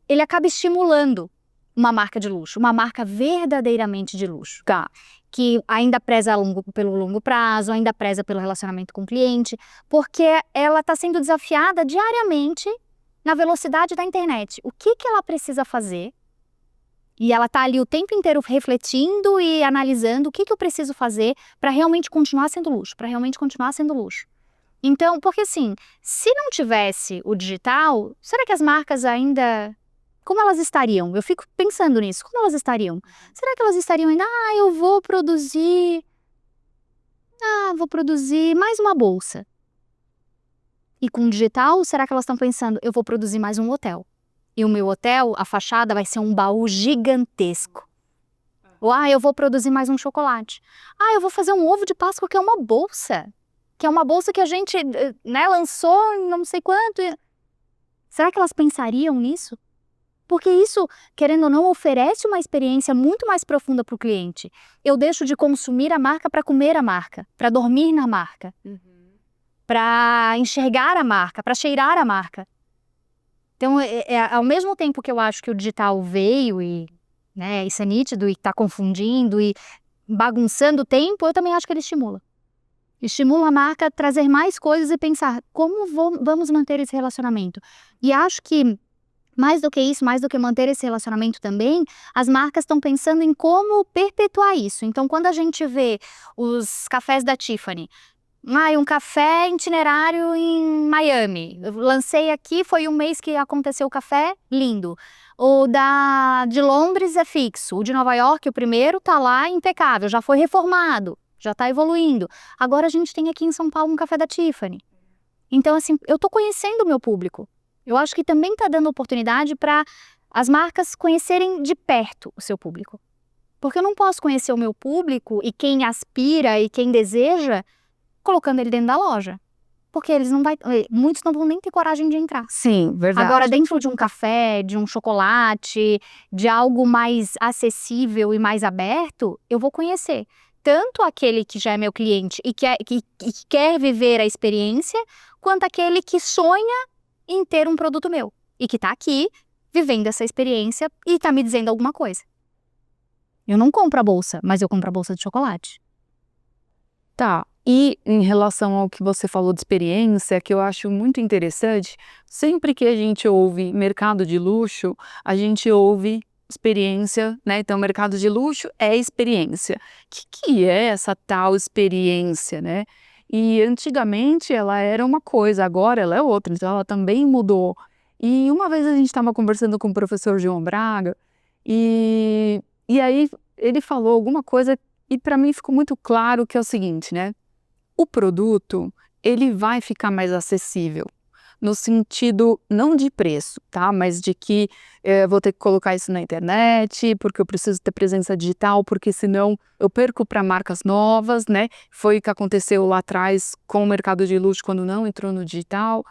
ele acaba estimulando uma marca de luxo, uma marca verdadeiramente de luxo. Tá. Que ainda preza pelo longo prazo, ainda preza pelo relacionamento com o cliente, porque ela está sendo desafiada diariamente na velocidade da internet. O que ela precisa fazer? E ela está ali o tempo inteiro refletindo e analisando o que eu preciso fazer para realmente continuar sendo luxo, para realmente continuar sendo luxo. Então, porque assim, se não tivesse o digital, será que as marcas ainda como elas estariam? Eu fico pensando nisso, como elas estariam? Será que elas estariam ainda, eu vou produzir mais uma bolsa. E com digital, será que elas estão pensando, eu vou produzir mais um hotel? E o meu hotel, a fachada vai ser um baú gigantesco. Ou, eu vou produzir mais um chocolate. Eu vou fazer um ovo de Páscoa que é uma bolsa. Que é uma bolsa que a gente, lançou em não sei quanto. Será que elas pensariam nisso? Porque isso, querendo ou não, oferece uma experiência muito mais profunda para o cliente. Eu deixo de consumir a marca para comer a marca, para dormir na marca, para enxergar a marca, para cheirar a marca. Então, ao mesmo tempo que eu acho que o digital veio e isso é nítido e está confundindo e bagunçando o tempo, eu também acho que ele estimula. Estimula a marca a trazer mais coisas e pensar como vamos manter esse relacionamento. E acho que mais do que isso, mais do que manter esse relacionamento também, as marcas estão pensando em como perpetuar isso. Então, quando a gente vê os cafés da Tiffany, um café itinerário em Miami, eu lancei aqui, foi um mês que aconteceu o café, lindo. O de Londres é fixo, o de Nova York, o primeiro, tá lá impecável, já foi reformado, já tá evoluindo. Agora a gente tem aqui em São Paulo um café da Tiffany. Então, assim, eu tô conhecendo o meu público. Eu acho que também está dando oportunidade para as marcas conhecerem de perto o seu público. Porque eu não posso conhecer o meu público e quem aspira e quem deseja colocando ele dentro da loja. Porque muitos não vão nem ter coragem de entrar. Sim, verdade. Agora, dentro de um café, de um chocolate, de algo mais acessível e mais aberto, eu vou conhecer. Tanto aquele que já é meu cliente e que quer viver a experiência, quanto aquele que sonha em ter um produto meu e que tá aqui vivendo essa experiência e tá me dizendo alguma coisa. Eu não compro a bolsa, mas eu compro a bolsa de chocolate. Tá, e em relação ao que você falou de experiência, que eu acho muito interessante, sempre que a gente ouve mercado de luxo, a gente ouve experiência, né? Então, mercado de luxo é experiência. O que é essa tal experiência, né? E antigamente ela era uma coisa, agora ela é outra, então ela também mudou. E uma vez a gente estava conversando com o professor João Braga, e aí ele falou alguma coisa e para mim ficou muito claro que é o seguinte, né? O produto, ele vai ficar mais acessível, no sentido não de preço, tá? Mas de que vou ter que colocar isso na internet, porque eu preciso ter presença digital, porque senão eu perco para marcas novas, né? Foi o que aconteceu lá atrás com o mercado de luxo quando não entrou no digital.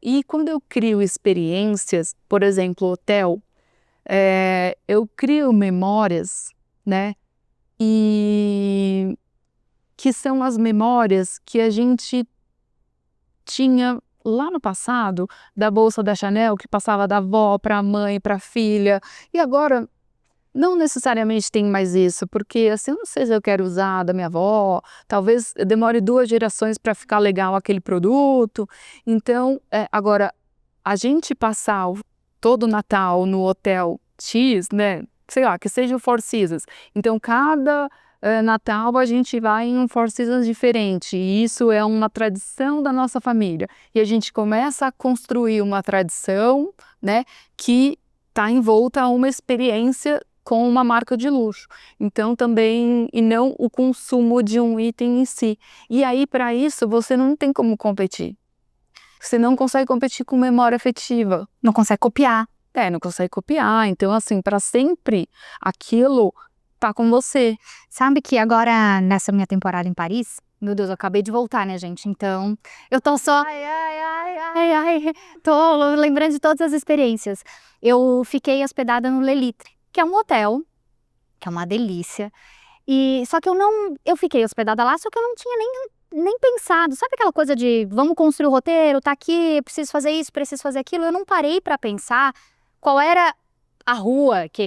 E quando eu crio experiências, por exemplo, hotel, eu crio memórias, né? E que são as memórias que a gente tinha lá no passado, da bolsa da Chanel, que passava da avó para a mãe, para a filha, e agora não necessariamente tem mais isso, porque assim, eu não sei se eu quero usar da minha avó, talvez demore 2 gerações para ficar legal aquele produto. Então, agora, a gente passar todo o Natal no hotel X, né, sei lá, que seja o Four Seasons, então cada Natal a gente vai em um Four Seasons diferente, e isso é uma tradição da nossa família, e a gente começa a construir uma tradição, né, que está envolta a uma experiência com uma marca de luxo, então também, e não o consumo de um item em si. E aí para isso você não tem como competir, você não consegue competir com memória afetiva, não consegue copiar. Não consegue copiar, então assim, para sempre aquilo tá com você. Sabe que agora, nessa minha temporada em Paris, meu Deus, eu acabei de voltar, né, gente? Então, eu tô só... tô lembrando de todas as experiências. Eu fiquei hospedada no Le Litre, que é um hotel, que é uma delícia. Só que eu fiquei hospedada lá, só que eu não tinha nem pensado. Sabe aquela coisa de, vamos construir o roteiro, tá aqui, preciso fazer isso, preciso fazer aquilo? Eu não parei pra pensar qual era a rua que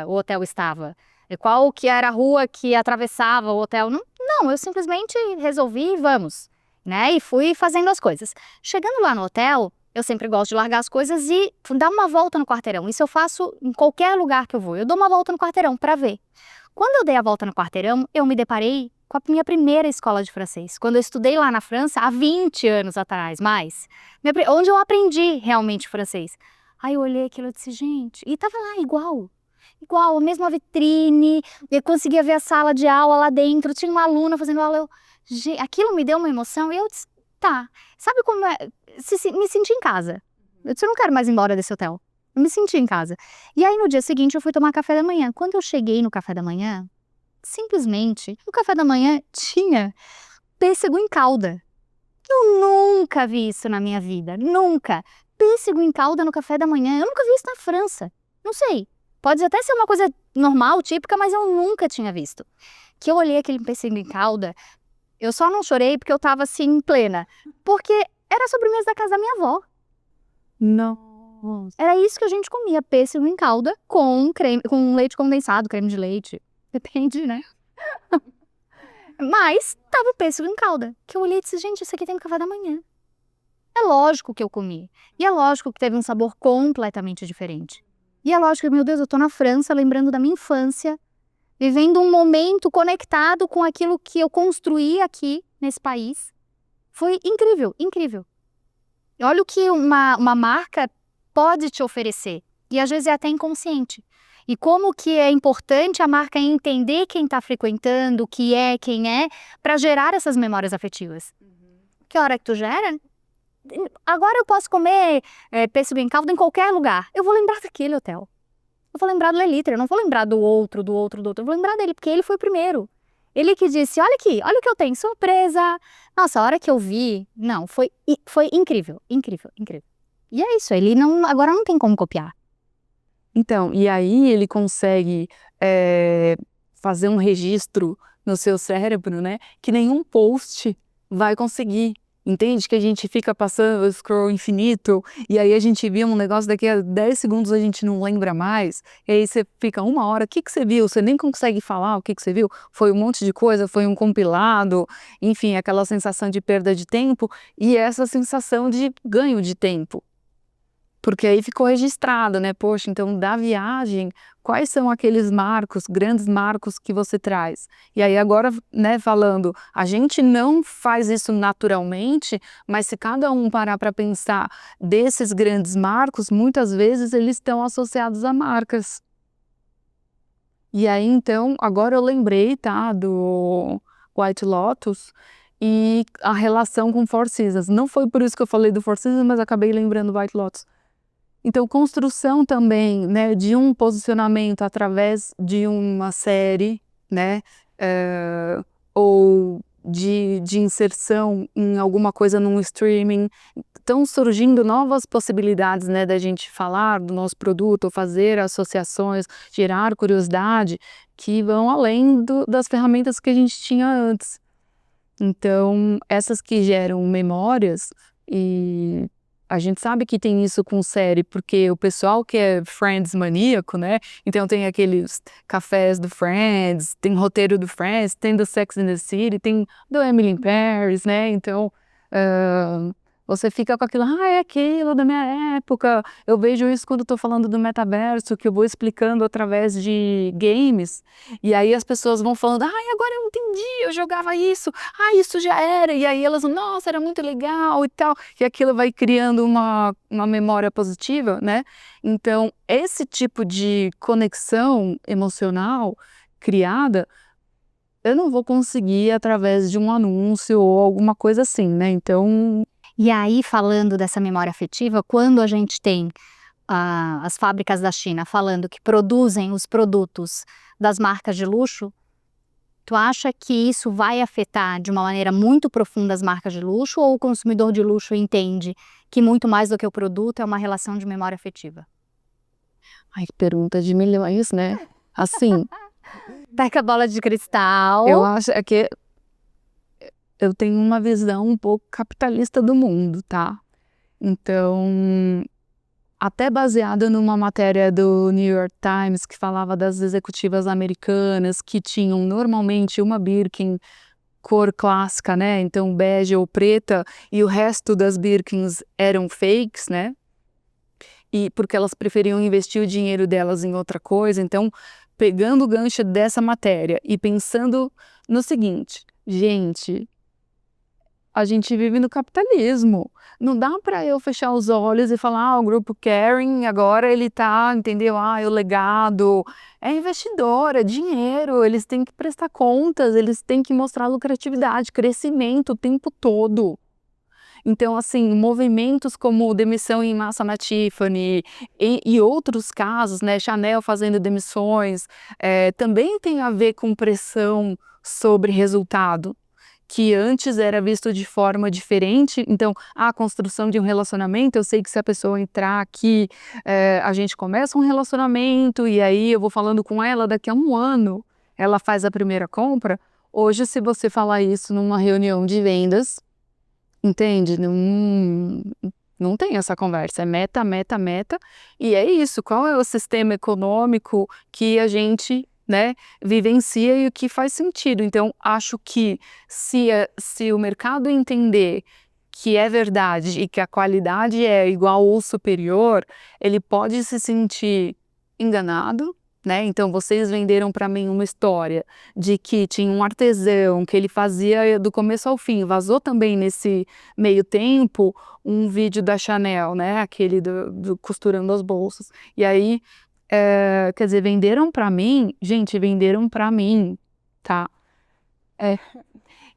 o hotel estava. Qual que era a rua que atravessava o hotel? Não, eu simplesmente resolvi, vamos, né? E fui fazendo as coisas. Chegando lá no hotel, eu sempre gosto de largar as coisas e dar uma volta no quarteirão. Isso eu faço em qualquer lugar que eu vou. Eu dou uma volta no quarteirão para ver. Quando eu dei a volta no quarteirão, eu me deparei com a minha primeira escola de francês. Quando eu estudei lá na França, há 20 anos atrás, onde eu aprendi realmente francês. Aí eu olhei aquilo e disse, gente, e tava lá igual, a mesma vitrine, eu conseguia ver a sala de aula lá dentro, tinha uma aluna fazendo aula, aquilo me deu uma emoção e eu disse, tá, sabe como é, me senti em casa, eu disse, eu não quero mais ir embora desse hotel, eu me senti em casa. E aí no dia seguinte eu fui tomar café da manhã, quando eu cheguei no café da manhã, simplesmente, o café da manhã tinha pêssego em calda. Eu nunca vi isso na minha vida, nunca. Pêssego em calda no café da manhã, eu nunca vi isso na França. Não sei, pode até ser uma coisa normal, típica, mas eu nunca tinha visto. Que eu olhei aquele pêssego em calda, eu só não chorei porque eu tava assim, plena. Porque era a sobremesa da casa da minha avó. Nossa. Era isso que a gente comia, pêssego em calda com creme, com leite condensado, creme de leite. Depende, né? Mas tava pêssego em calda. Que eu olhei e disse, gente, isso aqui tem no café da manhã. É lógico que eu comi. E é lógico que teve um sabor completamente diferente. E é lógico que, meu Deus, eu tô na França, lembrando da minha infância, vivendo um momento conectado com aquilo que eu construí aqui nesse país. Foi incrível, incrível. Olha o que uma marca pode te oferecer. E às vezes é até inconsciente. E como que é importante a marca entender quem está frequentando, o que é, quem é, para gerar essas memórias afetivas. Que hora que tu gera? Agora eu posso comer pêssego em calda em qualquer lugar. Eu vou lembrar daquele hotel. Eu vou lembrar do Lelitra, eu não vou lembrar do outro. Eu vou lembrar dele, porque ele foi o primeiro. Ele que disse, olha aqui, olha o que eu tenho, surpresa. Nossa, a hora que eu vi, não, foi incrível, incrível, incrível. E é isso, ele não, agora não tem como copiar. Então, e aí ele consegue fazer um registro no seu cérebro, né? Que nenhum post vai conseguir. Entende? Que a gente fica passando o scroll infinito e aí a gente vê um negócio, daqui a 10 segundos a gente não lembra mais. E aí você fica uma hora, o que você viu? Você nem consegue falar o que você viu. Foi um monte de coisa, foi um compilado, enfim, aquela sensação de perda de tempo e essa sensação de ganho de tempo. Porque aí ficou registrado, né? Poxa, então da viagem, quais são aqueles marcos, grandes marcos que você traz? E aí agora, né, falando, a gente não faz isso naturalmente, mas se cada um parar para pensar desses grandes marcos, muitas vezes eles estão associados a marcas. E aí então, agora eu lembrei, tá, do White Lotus e a relação com Four Seasons. Não foi por isso que eu falei do Four Seasons, mas acabei lembrando do White Lotus. Então, construção também, né, de um posicionamento através de uma série, né, ou de inserção em alguma coisa num streaming. Estão surgindo novas possibilidades, né, da gente falar do nosso produto, ou fazer associações, gerar curiosidade, que vão além das ferramentas que a gente tinha antes. Então, essas que geram memórias e a gente sabe que tem isso com série, porque o pessoal que é Friends maníaco, né? Então tem aqueles cafés do Friends, tem roteiro do Friends, tem do Sex and the City, tem do Emily in Paris, né? Então você fica com aquilo, é aquilo da minha época. Eu vejo isso quando estou falando do metaverso, que eu vou explicando através de games, e aí as pessoas vão falando, agora eu entendi, eu jogava isso, isso já era, e aí elas, nossa, era muito legal e tal, e aquilo vai criando uma memória positiva, né? Então, esse tipo de conexão emocional criada, eu não vou conseguir através de um anúncio ou alguma coisa assim, né? Então... E aí, falando dessa memória afetiva, quando a gente tem as fábricas da China falando que produzem os produtos das marcas de luxo, tu acha que isso vai afetar de uma maneira muito profunda as marcas de luxo, ou o consumidor de luxo entende que muito mais do que o produto é uma relação de memória afetiva? Ai, que pergunta de milhões, né? Assim... Pega a bola de cristal. Eu acho que eu tenho uma visão um pouco capitalista do mundo, tá? Então, até baseada numa matéria do New York Times que falava das executivas americanas que tinham normalmente uma Birkin cor clássica, né? Então, bege ou preta, e o resto das Birkins eram fakes, né? E porque elas preferiam investir o dinheiro delas em outra coisa. Então, pegando o gancho dessa matéria e pensando no seguinte, gente, a gente vive no capitalismo. Não dá para eu fechar os olhos e falar, o grupo Kering agora ele tá, entendeu? O legado. É investidor, é dinheiro, eles têm que prestar contas, eles têm que mostrar lucratividade, crescimento o tempo todo. Então, assim, movimentos como demissão em massa na Tiffany e outros casos, né, Chanel fazendo demissões, também tem a ver com pressão sobre resultado, que antes era visto de forma diferente. Então, a construção de um relacionamento, eu sei que se a pessoa entrar aqui, a gente começa um relacionamento e aí eu vou falando com ela, daqui a 1 ano ela faz a primeira compra. Hoje, se você falar isso numa reunião de vendas, entende? Não tem essa conversa, é meta, meta, meta, e é isso. Qual é o sistema econômico que a gente, né, vivencia e o que faz sentido? Então, acho que se o mercado entender que é verdade e que a qualidade é igual ou superior, ele pode se sentir enganado, né? Então, vocês venderam para mim uma história de que tinha um artesão, que ele fazia do começo ao fim. Vazou também nesse meio tempo um vídeo da Chanel, né? Aquele do costurando as bolsas. E aí, quer dizer, venderam para mim, gente, venderam para mim, tá?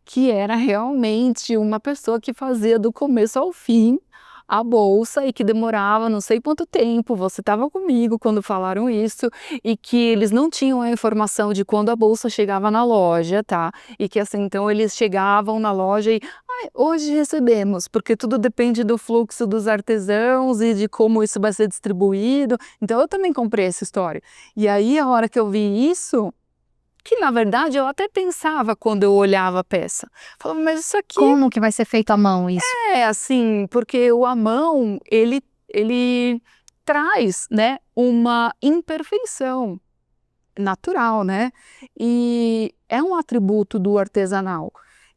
Que era realmente uma pessoa que fazia do começo ao fim a bolsa e que demorava não sei quanto tempo. Você estava comigo quando falaram isso, e que eles não tinham a informação de quando a bolsa chegava na loja, tá? E que assim, então eles chegavam na loja e hoje recebemos, porque tudo depende do fluxo dos artesãos e de como isso vai ser distribuído. Então eu também comprei essa história. E aí a hora que eu vi isso, que na verdade eu até pensava quando eu olhava a peça, falava, mas isso aqui Como que vai ser feito à mão isso? assim, porque o à mão, ele traz, né, uma imperfeição natural, né, e é um atributo do artesanal.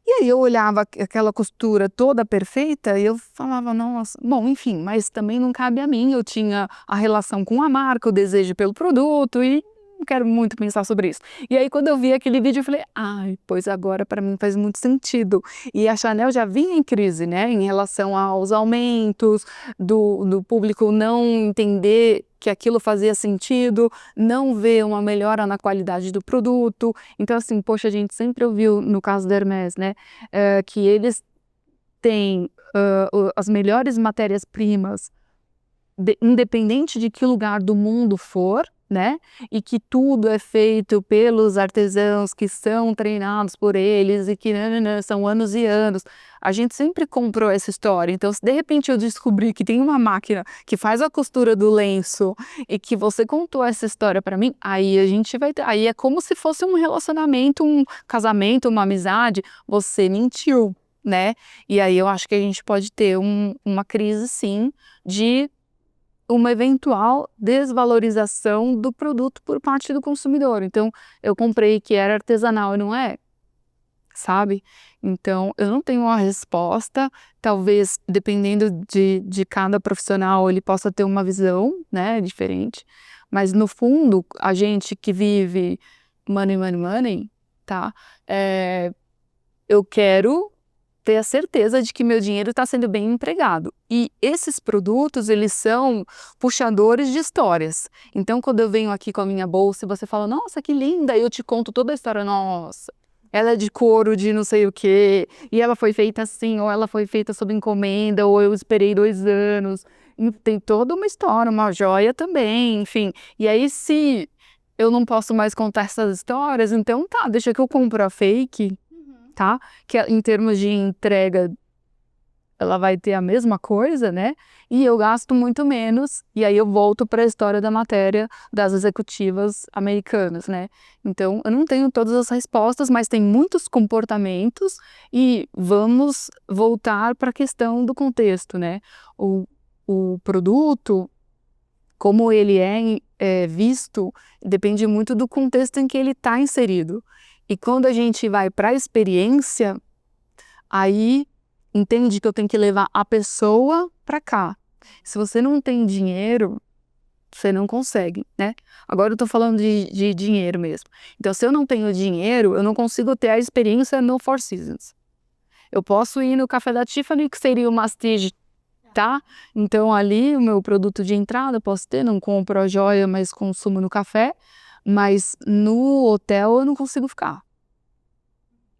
E aí eu olhava aquela costura toda perfeita e eu falava, nossa, bom, enfim, mas também não cabe a mim, eu tinha a relação com a marca, o desejo pelo produto e não quero muito pensar sobre isso. E aí quando eu vi aquele vídeo eu falei, pois agora para mim faz muito sentido. E a Chanel já vinha em crise, né, em relação aos aumentos, do público não entender que aquilo fazia sentido, não ver uma melhora na qualidade do produto. Então assim, poxa, a gente sempre ouviu no caso da Hermès, né, que eles têm as melhores matérias-primas, independente de que lugar do mundo for, né? E que tudo é feito pelos artesãos que são treinados por eles e que são anos e anos. A gente sempre comprou essa história. Então, se de repente eu descobrir que tem uma máquina que faz a costura do lenço e que você contou essa história para mim, aí a gente vai ter. Aí é como se fosse um relacionamento, um casamento, uma amizade. Você mentiu, né? E aí eu acho que a gente pode ter uma crise, sim, de uma eventual desvalorização do produto por parte do consumidor. Então, eu comprei que era artesanal e não é, sabe? Então, eu não tenho uma resposta. Talvez, dependendo de cada profissional, ele possa ter uma visão, né, diferente. Mas, no fundo, a gente que vive money, money, money, tá? Eu quero ter a certeza de que meu dinheiro está sendo bem empregado. E esses produtos, eles são puxadores de histórias. Então, quando eu venho aqui com a minha bolsa e você fala, nossa, que linda, e eu te conto toda a história, nossa, ela é de couro de não sei o quê, e ela foi feita assim, ou ela foi feita sob encomenda, ou eu esperei 2 anos. E tem toda uma história, uma joia também, enfim. E aí, se eu não posso mais contar essas histórias, então tá, deixa que eu compro a fake, tá? Que em termos de entrega, ela vai ter a mesma coisa, né? E eu gasto muito menos, e aí eu volto para a história da matéria das executivas americanas, né? Então, eu não tenho todas as respostas, mas tem muitos comportamentos, e vamos voltar para a questão do contexto, né? O produto, como ele é visto, depende muito do contexto em que ele está inserido. E quando a gente vai para a experiência, aí entende que eu tenho que levar a pessoa para cá. Se você não tem dinheiro, você não consegue, né? Agora eu tô falando de dinheiro mesmo. Então, se eu não tenho dinheiro, eu não consigo ter a experiência no Four Seasons. Eu posso ir no café da Tiffany, que seria o mastige, tá? Então ali o meu produto de entrada eu posso ter, não compro a joia, mas consumo no café, mas no hotel eu não consigo ficar,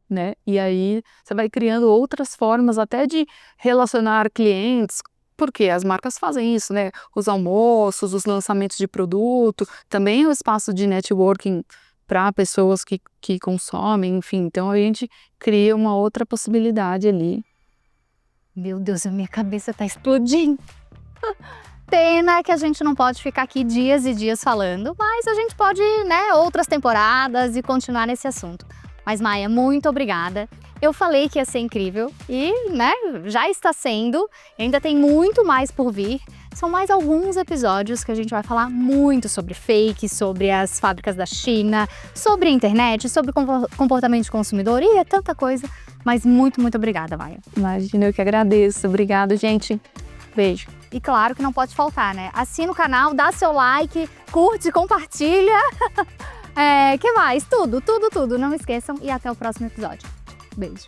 né? E aí você vai criando outras formas até de relacionar clientes, porque as marcas fazem isso, né? Os almoços, os lançamentos de produto, também é um espaço de networking para pessoas que consomem, enfim. Então a gente cria uma outra possibilidade ali. Meu Deus, a minha cabeça tá explodindo. Pena que a gente não pode ficar aqui dias e dias falando, mas a gente pode, né, outras temporadas e continuar nesse assunto. Mas Maia, muito obrigada. Eu falei que ia ser incrível e, né, já está sendo. Ainda tem muito mais por vir. São mais alguns episódios que a gente vai falar muito sobre fake, sobre as fábricas da China, sobre a internet, sobre comportamento de consumidor e é tanta coisa. Mas muito, muito obrigada, Maia. Imagina, eu que agradeço. Obrigada, gente. Beijo. E claro que não pode faltar, né? Assina o canal, dá seu like, curte, compartilha. Que mais? Tudo. Não esqueçam e até o próximo episódio. Beijo.